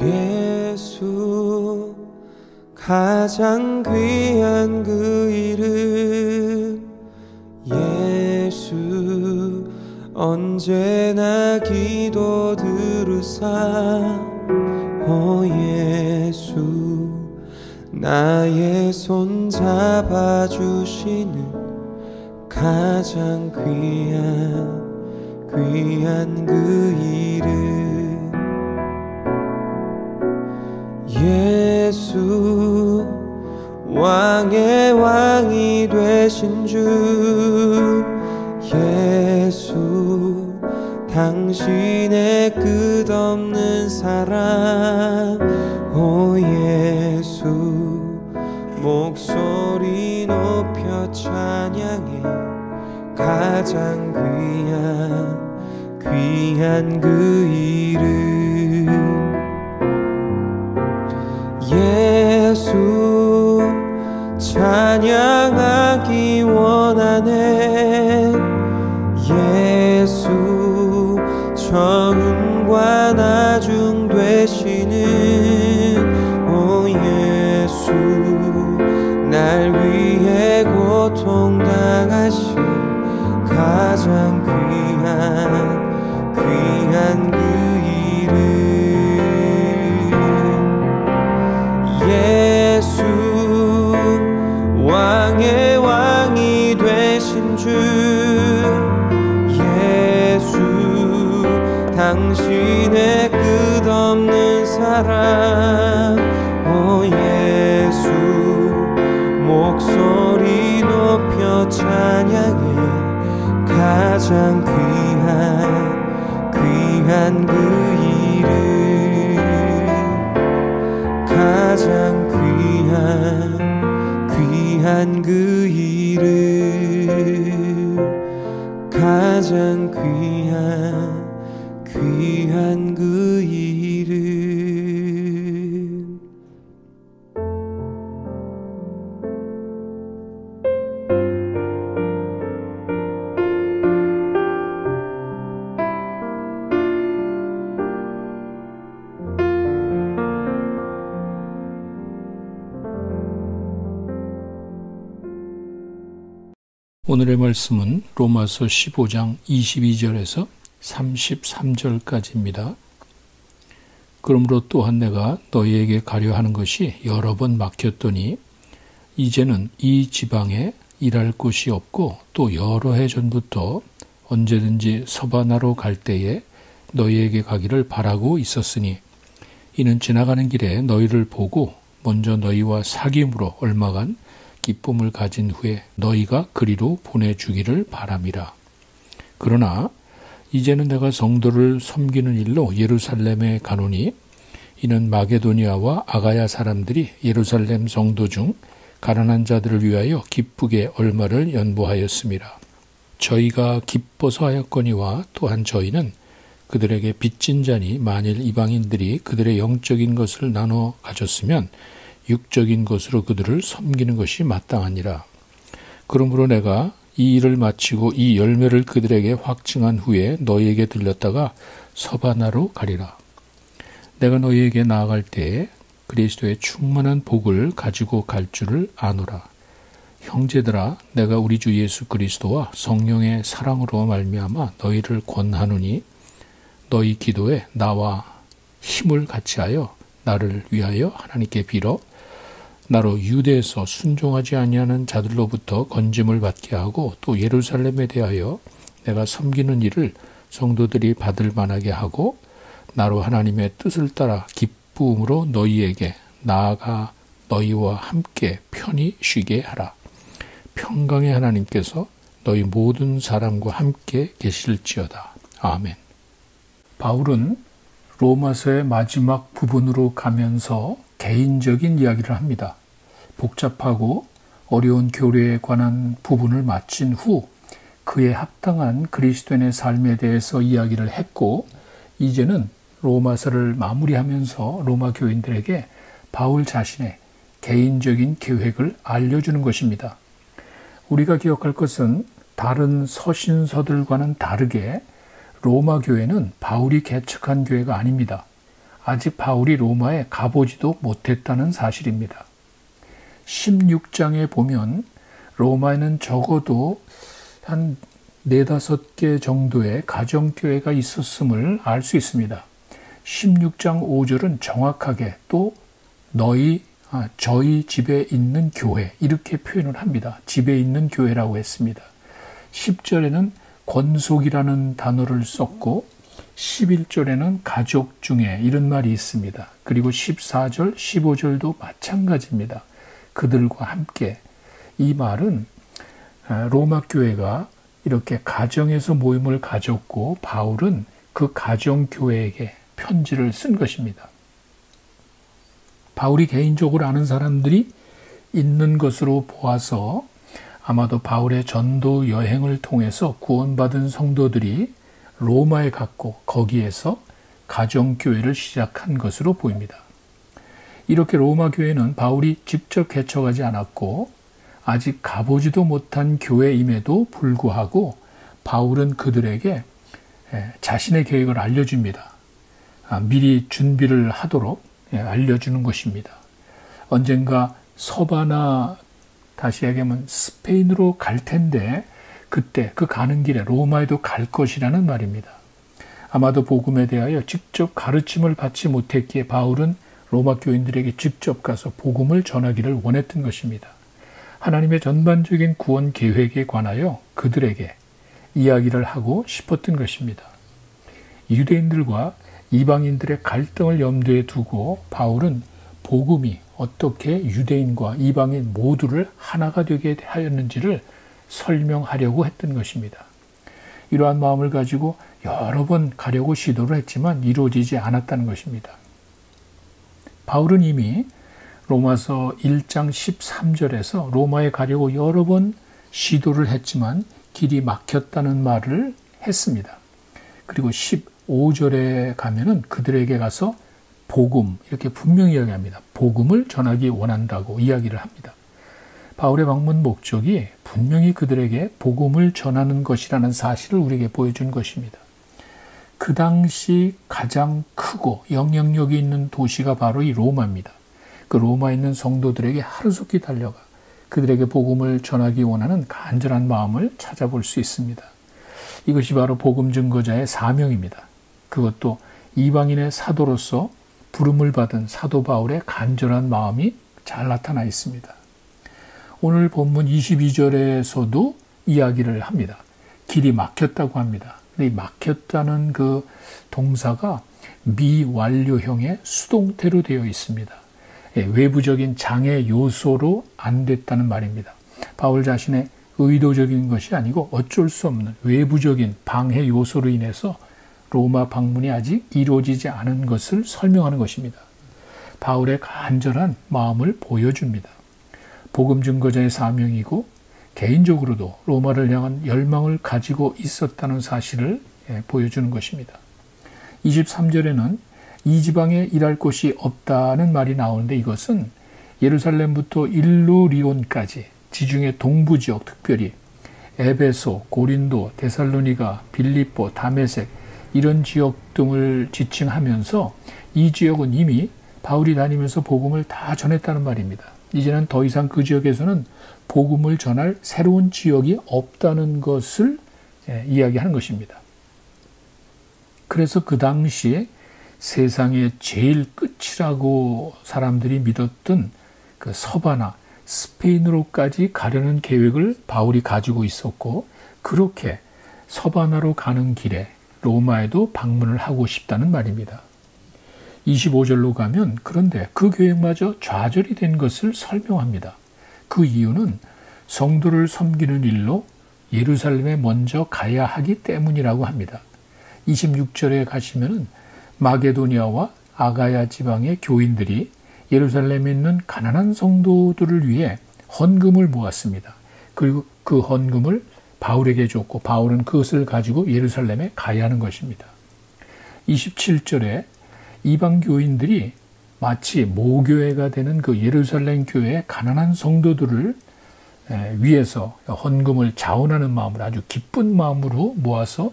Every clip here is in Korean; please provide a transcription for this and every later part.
예수 가장 귀한 그 이름 예수 언제나 기도 들으사 오 예수 나의 손 잡아주시는 가장 귀한 그 이름 예수 왕의 왕이 되신 주 예수 당신의 끝없는 사랑 오 예수 목소리 높여 찬양해 가장 귀한 그 이름 예수 찬양하기 원하네 예수 처음과 나중 되시는 오 예수 날 위해 고통당하신 가장 귀한 그 이름 예수 왕의 왕이 되신 주 예수 당신의 끝없는 사랑 오 예수 목소리 높여 찬양해 가장 귀한 그 이름 가장 귀한 그 이름 가장 귀한 그 이름 오늘의 말씀은 로마서 15장 22절에서 33절까지입니다. 그러므로 또한 내가 너희에게 가려 하는 것이 여러 번 막혔더니 이제는 이 지방에 일할 곳이 없고 또 여러 해 전부터 언제든지 서바나로 갈 때에 너희에게 가기를 바라고 있었으니 이는 지나가는 길에 너희를 보고 먼저 너희와 사귐으로 얼마간 기쁨을 가진 후에 너희가 그리로 보내주기를 바람이라. 그러나 이제는 내가 성도를 섬기는 일로 예루살렘에 가노니 이는 마게도니아와 아가야 사람들이 예루살렘 성도 중 가난한 자들을 위하여 기쁘게 얼마를 연보하였음이라. 저희가 기뻐서 하였거니와 또한 저희는 그들에게 빚진 자니 만일 이방인들이 그들의 영적인 것을 나눠 가졌으면 육적인 것으로 그들을 섬기는 것이 마땅하니라. 그러므로 내가 이 일을 마치고 이 열매를 그들에게 확증한 후에 너희에게 들렸다가 서바나로 가리라. 내가 너희에게 나아갈 때에 그리스도의 충만한 복을 가지고 갈 줄을 아노라. 형제들아, 내가 우리 주 예수 그리스도와 성령의 사랑으로 말미암아 너희를 권하노니 너희 기도에 나와 힘을 같이하여 나를 위하여 하나님께 빌어 나로 유대에서 순종하지 아니하는 자들로부터 건짐을 받게 하고 또 예루살렘에 대하여 내가 섬기는 일을 성도들이 받을 만하게 하고 나로 하나님의 뜻을 따라 기쁨으로 너희에게 나아가 너희와 함께 편히 쉬게 하라. 평강의 하나님께서 너희 모든 사람과 함께 계실지어다. 아멘. 바울은 로마서의 마지막 부분으로 가면서 개인적인 이야기를 합니다. 복잡하고 어려운 교례에 관한 부분을 마친 후 그에 합당한 그리스도인의 삶에 대해서 이야기를 했고 이제는 로마서를 마무리하면서 로마 교인들에게 바울 자신의 개인적인 계획을 알려주는 것입니다. 우리가 기억할 것은 다른 서신서들과는 다르게 로마 교회는 바울이 개척한 교회가 아닙니다. 아직 바울이 로마에 가보지도 못했다는 사실입니다. 16장에 보면 로마에는 적어도 한 4-5개 정도의 가정교회가 있었음을 알 수 있습니다. 16장 5절은 정확하게 또 저희 집에 있는 교회 이렇게 표현을 합니다. 집에 있는 교회라고 했습니다. 10절에는 권속이라는 단어를 썼고 11절에는 가족 중에 이런 말이 있습니다. 그리고 14절, 15절도 마찬가지입니다. 그들과 함께. 이 말은 로마 교회가 이렇게 가정에서 모임을 가졌고 바울은 그 가정교회에게 편지를 쓴 것입니다. 바울이 개인적으로 아는 사람들이 있는 것으로 보아서 아마도 바울의 전도 여행을 통해서 구원받은 성도들이 로마에 갔고 거기에서 가정교회를 시작한 것으로 보입니다. 이렇게 로마 교회는 바울이 직접 개척하지 않았고 아직 가보지도 못한 교회임에도 불구하고 바울은 그들에게 자신의 계획을 알려줍니다. 미리 준비를 하도록 알려주는 것입니다. 언젠가 서바나 다시 얘기하면 스페인으로 갈 텐데 그때 그 가는 길에 로마에도 갈 것이라는 말입니다. 아마도 복음에 대하여 직접 가르침을 받지 못했기에 바울은 로마 교인들에게 직접 가서 복음을 전하기를 원했던 것입니다. 하나님의 전반적인 구원 계획에 관하여 그들에게 이야기를 하고 싶었던 것입니다. 유대인들과 이방인들의 갈등을 염두에 두고 바울은 복음이 어떻게 유대인과 이방인 모두를 하나가 되게 하였는지를 설명하려고 했던 것입니다. 이러한 마음을 가지고 여러 번 가려고 시도를 했지만 이루어지지 않았다는 것입니다. 바울은 이미 로마서 1장 13절에서 로마에 가려고 여러 번 시도를 했지만 길이 막혔다는 말을 했습니다. 그리고 15절에 가면은 그들에게 가서 복음 이렇게 분명히 이야기합니다. 복음을 전하기 원한다고 이야기를 합니다. 바울의 방문 목적이 분명히 그들에게 복음을 전하는 것이라는 사실을 우리에게 보여준 것입니다. 그 당시 가장 크고 영향력이 있는 도시가 바로 이 로마입니다. 그 로마에 있는 성도들에게 하루속히 달려가 그들에게 복음을 전하기 원하는 간절한 마음을 찾아볼 수 있습니다. 이것이 바로 복음 증거자의 사명입니다. 그것도 이방인의 사도로서 부름을 받은 사도 바울의 간절한 마음이 잘 나타나 있습니다. 오늘 본문 22절에서도 이야기를 합니다. 길이 막혔다고 합니다. 근데 이 막혔다는 그 동사가 미완료형의 수동태로 되어 있습니다. 외부적인 장애 요소로 안 됐다는 말입니다. 바울 자신의 의도적인 것이 아니고 어쩔 수 없는 외부적인 방해 요소로 인해서 로마 방문이 아직 이루어지지 않은 것을 설명하는 것입니다. 바울의 간절한 마음을 보여줍니다. 복음 증거자의 사명이고 개인적으로도 로마를 향한 열망을 가지고 있었다는 사실을 보여주는 것입니다. 23절에는 이 지방에 일할 곳이 없다는 말이 나오는데 이것은 예루살렘부터 일루리온까지 지중해 동부 지역 특별히 에베소, 고린도, 데살로니가, 빌립보, 다메섹 이런 지역 등을 지칭하면서 이 지역은 이미 바울이 다니면서 복음을 다 전했다는 말입니다. 이제는 더 이상 그 지역에서는 복음을 전할 새로운 지역이 없다는 것을 이야기하는 것입니다. 그래서 그 당시에 세상의 제일 끝이라고 사람들이 믿었던 그 서바나, 스페인으로까지 가려는 계획을 바울이 가지고 있었고 그렇게 서바나로 가는 길에 로마에도 방문을 하고 싶다는 말입니다. 25절로 가면 그런데 그 계획마저 좌절이 된 것을 설명합니다. 그 이유는 성도를 섬기는 일로 예루살렘에 먼저 가야 하기 때문이라고 합니다. 26절에 가시면은 마게도니아와 아가야 지방의 교인들이 예루살렘에 있는 가난한 성도들을 위해 헌금을 모았습니다. 그리고 그 헌금을 바울에게 줬고 바울은 그것을 가지고 예루살렘에 가야 하는 것입니다. 27절에 이방 교인들이 마치 모교회가 되는 그 예루살렘 교회의 가난한 성도들을 위해서 헌금을 자원하는 마음으로 아주 기쁜 마음으로 모아서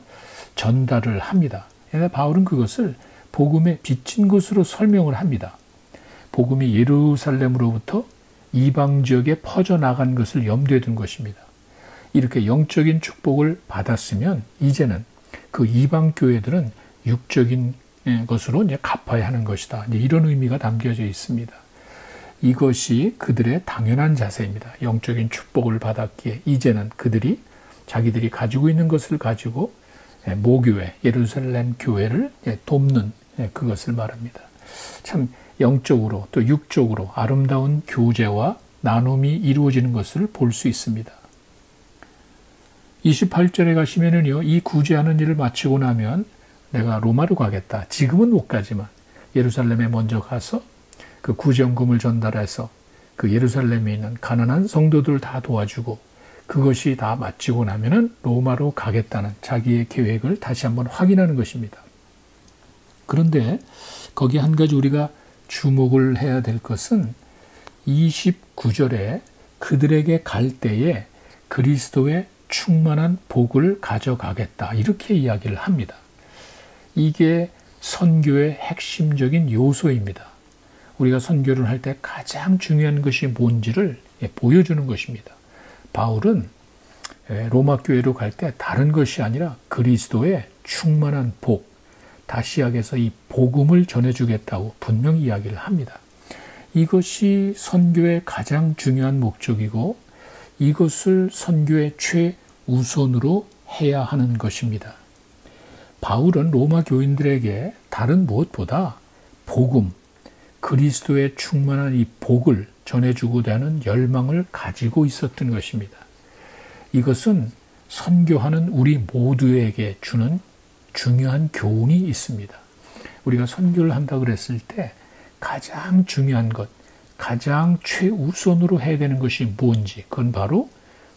전달을 합니다. 바울은 그것을 복음의 빛인 것으로 설명을 합니다. 복음이 예루살렘으로부터 이방 지역에 퍼져나간 것을 염두에 둔 것입니다. 이렇게 영적인 축복을 받았으면 이제는 그 이방 교회들은 육적인 것으로 이제 갚아야 하는 것이다. 이제 이런 의미가 담겨져 있습니다. 이것이 그들의 당연한 자세입니다. 영적인 축복을 받았기에 이제는 그들이 자기들이 가지고 있는 것을 가지고 모교회, 예루살렘 교회를 돕는 그것을 말합니다. 참 영적으로 또 육적으로 아름다운 교제와 나눔이 이루어지는 것을 볼 수 있습니다. 28절에 가시면은요, 이 구제하는 일을 마치고 나면 내가 로마로 가겠다. 지금은 못 가지만 예루살렘에 먼저 가서 그 구제연금을 전달해서 그 예루살렘에 있는 가난한 성도들 다 도와주고 그것이 다 마치고 나면은 로마로 가겠다는 자기의 계획을 다시 한번 확인하는 것입니다. 그런데 거기 한 가지 우리가 주목을 해야 될 것은 29절에 그들에게 갈 때에 그리스도의 충만한 복을 가져가겠다. 이렇게 이야기를 합니다. 이게 선교의 핵심적인 요소입니다. 우리가 선교를 할 때 가장 중요한 것이 뭔지를 보여주는 것입니다. 바울은 로마 교회로 갈 때 다른 것이 아니라 그리스도의 충만한 복, 다시약에서 이 복음을 전해주겠다고 분명히 이야기를 합니다. 이것이 선교의 가장 중요한 목적이고 이것을 선교의 최우선으로 해야 하는 것입니다. 바울은 로마 교인들에게 다른 무엇보다 복음, 그리스도의 충만한 이 복을 전해주고자 하는 열망을 가지고 있었던 것입니다. 이것은 선교하는 우리 모두에게 주는 중요한 교훈이 있습니다. 우리가 선교를 한다 그랬을 때 가장 중요한 것, 가장 최우선으로 해야 되는 것이 뭔지, 그건 바로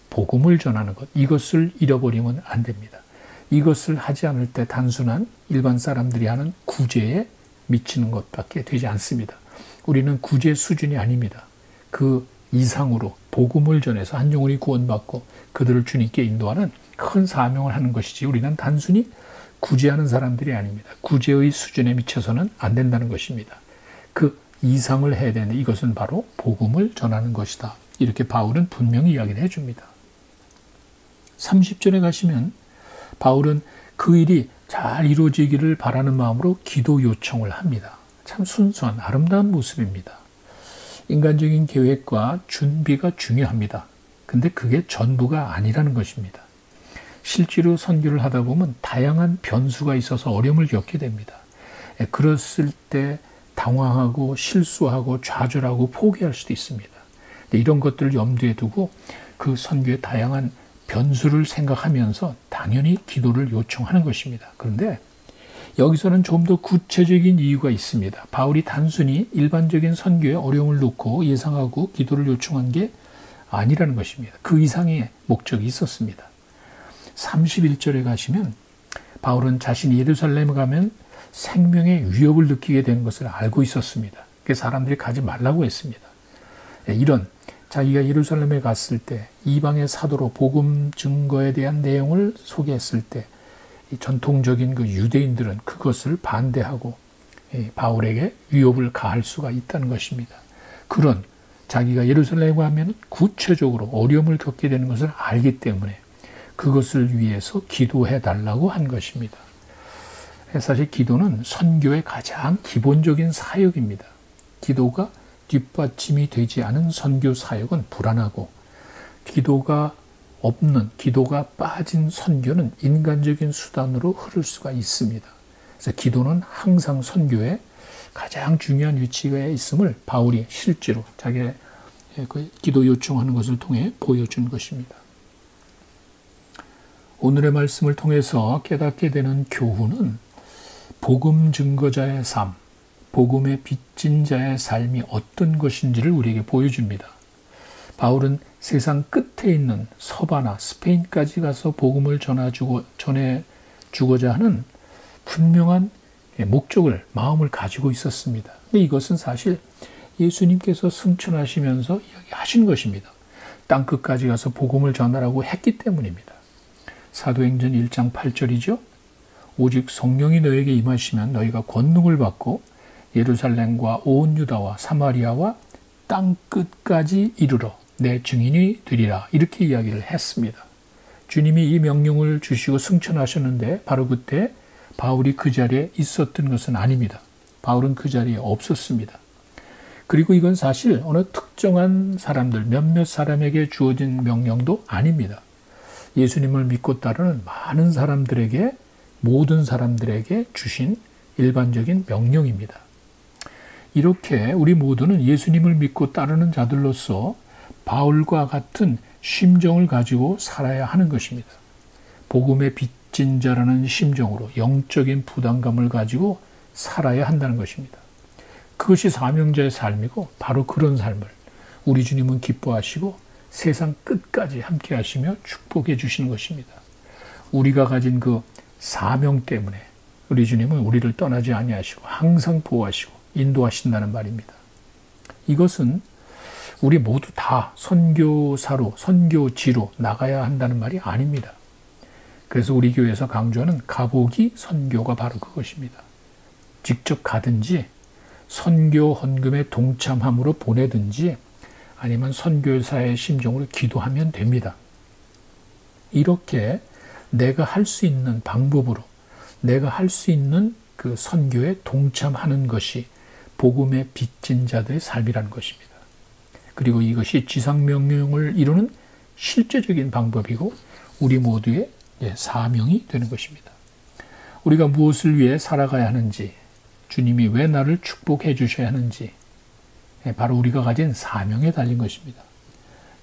복음을 전하는 것. 이것을 잃어버리면 안 됩니다. 이것을 하지 않을 때 단순한 일반 사람들이 하는 구제에 미치는 것밖에 되지 않습니다. 우리는 구제 수준이 아닙니다. 그 이상으로 복음을 전해서 한 영혼이 구원받고 그들을 주님께 인도하는 큰 사명을 하는 것이지 우리는 단순히 구제하는 사람들이 아닙니다. 구제의 수준에 미쳐서는 안 된다는 것입니다. 그 이상을 해야 되는데 이것은 바로 복음을 전하는 것이다. 이렇게 바울은 분명히 이야기를 해줍니다. 30절에 가시면 바울은 그 일이 잘 이루어지기를 바라는 마음으로 기도 요청을 합니다. 참 순수한 아름다운 모습입니다. 인간적인 계획과 준비가 중요합니다. 근데 그게 전부가 아니라는 것입니다. 실제로 선교를 하다 보면 다양한 변수가 있어서 어려움을 겪게 됩니다. 그랬을 때 당황하고 실수하고 좌절하고 포기할 수도 있습니다. 이런 것들을 염두에 두고 그 선교의 다양한 변수를 생각하면서 당연히 기도를 요청하는 것입니다. 그런데 여기서는 좀 더 구체적인 이유가 있습니다. 바울이 단순히 일반적인 선교에 어려움을 놓고 예상하고 기도를 요청한 게 아니라는 것입니다. 그 이상의 목적이 있었습니다. 31절에 가시면 바울은 자신이 예루살렘에 가면 생명의 위협을 느끼게 되는 것을 알고 있었습니다. 그래서 사람들이 가지 말라고 했습니다. 이런 자기가 예루살렘에 갔을 때 이방의 사도로 복음 증거에 대한 내용을 소개했을 때 전통적인 그 유대인들은 그것을 반대하고 바울에게 위협을 가할 수가 있다는 것입니다. 그런 자기가 예루살렘에 가면 구체적으로 어려움을 겪게 되는 것을 알기 때문에 그것을 위해서 기도해 달라고 한 것입니다. 사실 기도는 선교의 가장 기본적인 사역입니다. 기도가 뒷받침이 되지 않은 선교 사역은 불안하고 기도가 없는, 기도가 빠진 선교는 인간적인 수단으로 흐를 수가 있습니다. 그래서 기도는 항상 선교에 가장 중요한 위치에 있음을 바울이 실제로 자기의 그 기도 요청하는 것을 통해 보여준 것입니다. 오늘의 말씀을 통해서 깨닫게 되는 교훈은 복음 증거자의 삶, 복음의 빚진 자의 삶이 어떤 것인지를 우리에게 보여줍니다. 바울은 세상 끝에 있는 서바나 스페인까지 가서 복음을 전해주고자 하는 분명한 목적을, 마음을 가지고 있었습니다. 근데 이것은 사실 예수님께서 승천하시면서 이야기하신 것입니다. 땅끝까지 가서 복음을 전하라고 했기 때문입니다. 사도행전 1장 8절이죠. 오직 성령이 너에게 임하시면 너희가 권능을 받고 예루살렘과 온 유다와 사마리아와 땅 끝까지 이르러 내 증인이 되리라. 이렇게 이야기를 했습니다. 주님이 이 명령을 주시고 승천하셨는데 바로 그때 바울이 그 자리에 있었던 것은 아닙니다. 바울은 그 자리에 없었습니다. 그리고 이건 사실 어느 특정한 사람들, 몇몇 사람에게 주어진 명령도 아닙니다. 예수님을 믿고 따르는 많은 사람들에게, 모든 사람들에게 주신 일반적인 명령입니다. 이렇게 우리 모두는 예수님을 믿고 따르는 자들로서 바울과 같은 심정을 가지고 살아야 하는 것입니다. 복음에 빚진 자라는 심정으로 영적인 부담감을 가지고 살아야 한다는 것입니다. 그것이 사명자의 삶이고 바로 그런 삶을 우리 주님은 기뻐하시고 세상 끝까지 함께 하시며 축복해 주시는 것입니다. 우리가 가진 그 사명 때문에 우리 주님은 우리를 떠나지 아니하시고 항상 보호하시고 인도하신다는 말입니다. 이것은 우리 모두 다 선교사로, 선교지로 나가야 한다는 말이 아닙니다. 그래서 우리 교회에서 강조하는 가보기 선교가 바로 그것입니다. 직접 가든지 선교 헌금에 동참함으로 보내든지 아니면 선교사의 심정으로 기도하면 됩니다. 이렇게 내가 할 수 있는 방법으로 내가 할 수 있는 그 선교에 동참하는 것이 복음에 빚진 자들의 삶이라는 것입니다. 그리고 이것이 지상명령을 이루는 실제적인 방법이고 우리 모두의 사명이 되는 것입니다. 우리가 무엇을 위해 살아가야 하는지, 주님이 왜 나를 축복해 주셔야 하는지, 바로 우리가 가진 사명에 달린 것입니다.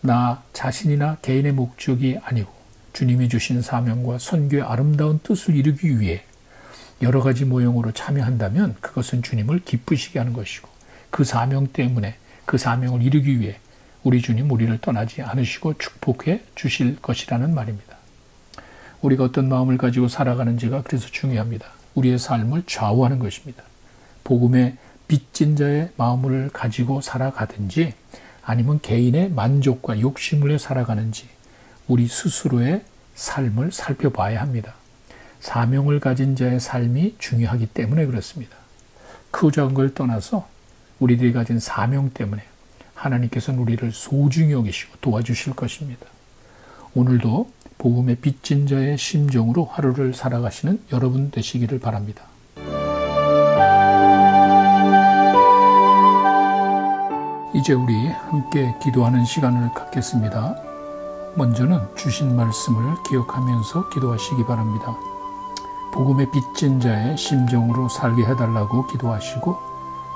나 자신이나 개인의 목적이 아니고 주님이 주신 사명과 선교의 아름다운 뜻을 이루기 위해 여러 가지 모형으로 참여한다면 그것은 주님을 기쁘시게 하는 것이고 그 사명 때문에 그 사명을 이루기 위해 우리 주님 우리를 떠나지 않으시고 축복해 주실 것이라는 말입니다. 우리가 어떤 마음을 가지고 살아가는지가 그래서 중요합니다. 우리의 삶을 좌우하는 것입니다. 복음에 빚진 자의 마음을 가지고 살아가든지 아니면 개인의 만족과 욕심을 해 살아가는지 우리 스스로의 삶을 살펴봐야 합니다. 사명을 가진 자의 삶이 중요하기 때문에 그렇습니다. 그 작은 걸 떠나서 우리들이 가진 사명 때문에 하나님께서는 우리를 소중히 여기시고 도와주실 것입니다. 오늘도 복음의 빚진 자의 심정으로 하루를 살아가시는 여러분 되시기를 바랍니다. 이제 우리 함께 기도하는 시간을 갖겠습니다. 먼저는 주신 말씀을 기억하면서 기도하시기 바랍니다. 복음의 빚진 자의 심정으로 살게 해달라고 기도하시고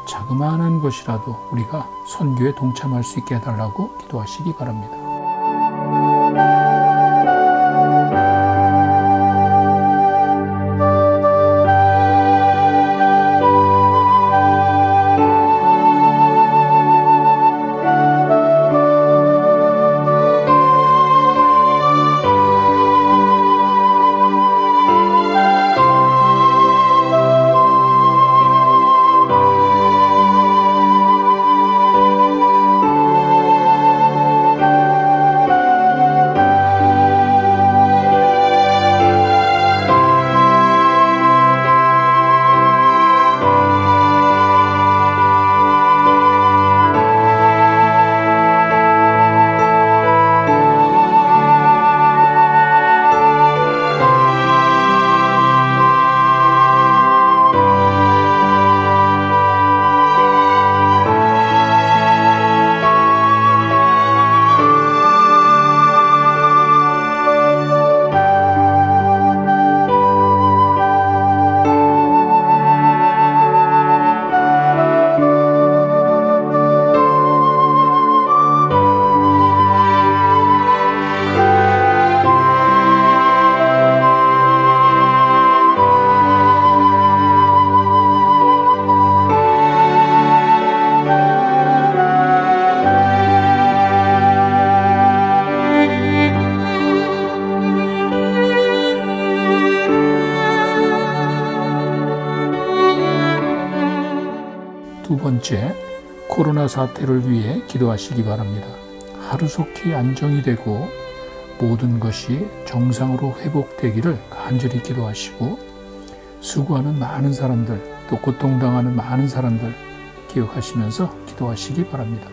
자그마한 것이라도 우리가 선교에 동참할 수 있게 해달라고 기도하시기 바랍니다. 두 번째, 코로나 사태를 위해 기도하시기 바랍니다. 하루속히 안정이 되고 모든 것이 정상으로 회복되기를 간절히 기도하시고 수고하는 많은 사람들, 또 고통당하는 많은 사람들 기억하시면서 기도하시기 바랍니다.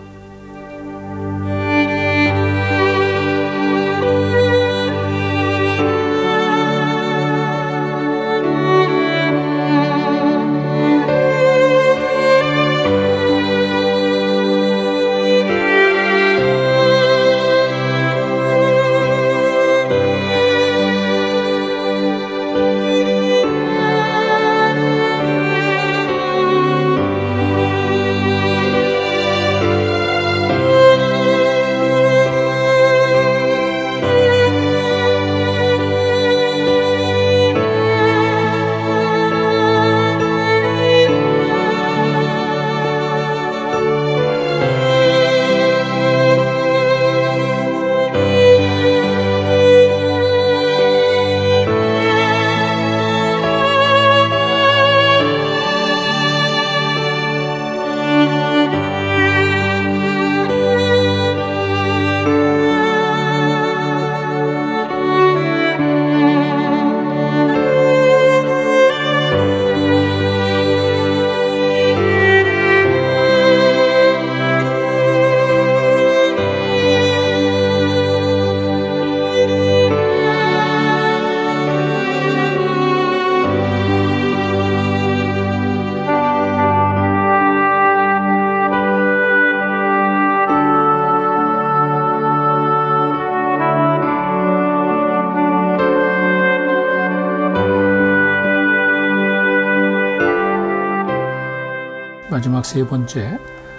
마지막 세 번째,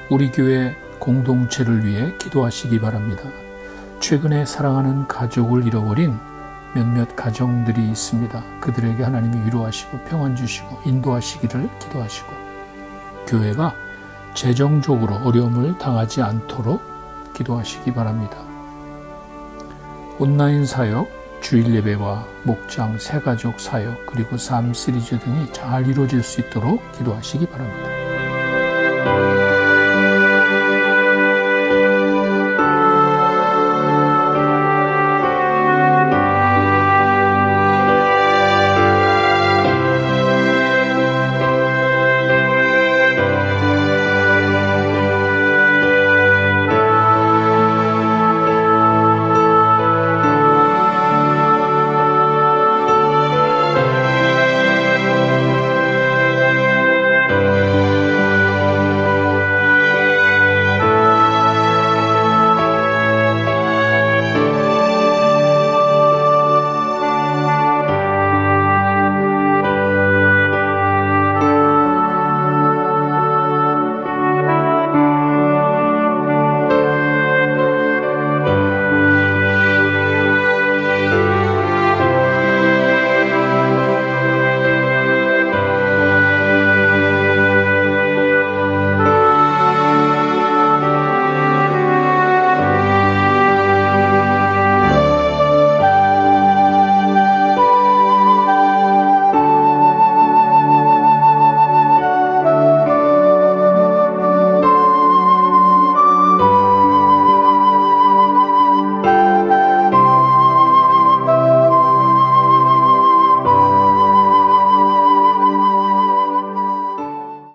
우리 교회 공동체를 위해 기도하시기 바랍니다. 최근에 사랑하는 가족을 잃어버린 몇몇 가정들이 있습니다. 그들에게 하나님이 위로하시고 평안 주시고 인도하시기를 기도하시고, 교회가 재정적으로 어려움을 당하지 않도록 기도하시기 바랍니다. 온라인 사역, 주일 예배와 목장, 새가족 사역, 그리고 삶 시리즈 등이 잘 이루어질 수 있도록 기도하시기 바랍니다.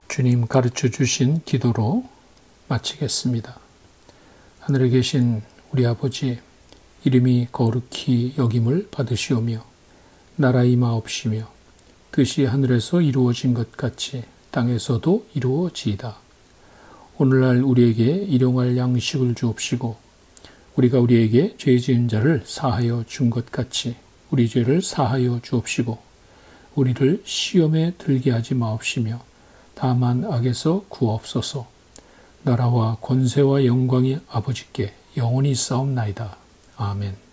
주님 가르쳐 주신 기도로 마치겠습니다. 하늘에 계신 우리 아버지, 이름이 거룩히 여김을 받으시오며 나라 임하옵시며 뜻이 하늘에서 이루어진 것 같이 땅에서도 이루어지이다. 오늘날 우리에게 일용할 양식을 주옵시고 우리가 우리에게 죄 지은 자를 사하여 준 것 같이 우리 죄를 사하여 주옵시고 우리를 시험에 들게 하지 마옵시며 다만 악에서 구하옵소서. 나라와 권세와 영광이 아버지께 영원히 있사옵나이다. 아멘.